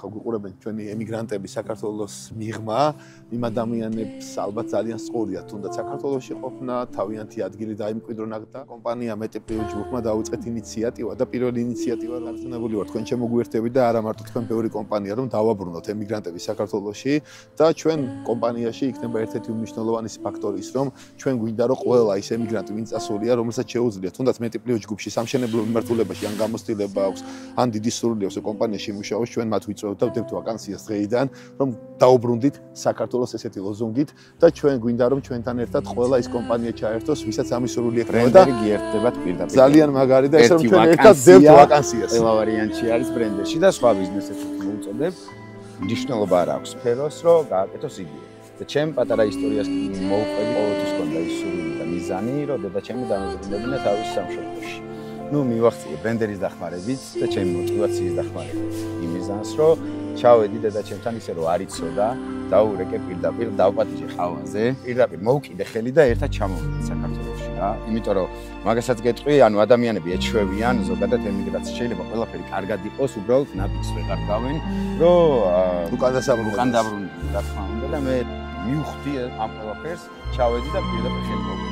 ხა გვიყურებენ ჩვენი ემიგრანტები საქართველოს მიღმა იმ ადამიანებს ალბათ ძალიან სწორია თუნდაც საქართველოში ყოფნა თავიანთი ადგილი დაიმკვიდრონა და კომპანია მეტეპრიო ჯგუფმა დაუწყეთ ინიციატივა და პირველი ინიციატივა რამწნებული ვარ თქვენ შემოგვიერთებით და არა მარტო თქვენ ბევრი კომპანია რომ დავაბრუნოთ ემიგრანტები საქართველოში და ჩვენ კომპანიაში იქნება ერთ-ერთი უმნიშვნელოვანი ფაქტორი ის რომ ჩვენ გვინდა რომ ყველა ის ემიგრანტი ვინც წასულია რომელსაც შეუძლია თუნდაც მეტეპრიო ჯგუფში სამშენებლო მიმართულებაში ან გამოცდილება აქვს ან დიდი სურვილი აქვს კომპანიაში იმუშაოს ჩვენ მათ ვიწვევთ და ვდებთ ვაკანსიას დღეიდან რომ დაუბრუნდით საქართველოს ესეთი ლოზუნგით და ჩვენ გვინდა რომ ჩვენთან ერთად ყველა ის კომპანია ჩაერთოს ვისაც ამის სურვილი ექნება და გიერთდებათ პირდაპირ ძალიან მაგარი და ეს რომ ჩვენ ერთად ვდებთ ვაკანსიას ყველა ვარიანტი არის ბრენდერში და სხვა ბიზნესებში მოუწოდებ მნიშვნელობა არ აქვს სფეროს რომ გააკეთოს იგივე და ჩემ პატარა ისტორიას მოვყვები ყოველთვის კონდა ის სურვილი და მიზანი რომ დედაჩემი დამებრუნებინა თავის სამშობლოში ну მივახციე ბრენდერის დახმარებით და ჩემი мотиваციის დახმარებით იმიზანს რომ ჩავედი დედაჩემთან ისე რომ არ იცოდა დაურეკე პირდაპირ დავპატიჟე ხავაზე პირდაპირ მოვკიდე ხელი და ერთად ჩამოვიდე საქართველოში რა იმიტომ რომ მაგასაც გეტყვი ანუ ადამიანები ეჩვევიან ზოგადად ემიგრაცია შეიძლება ყველაფერი კარგად იყოს უბრალოდ ნაფიქს ვეღარ გავენ რომ უკან დაბრუნდნენ რა თქმა უნდა და მე მივხვდი ამ ყველაფერს ჩავედი და პირდაპირ ხელი მოვკიდე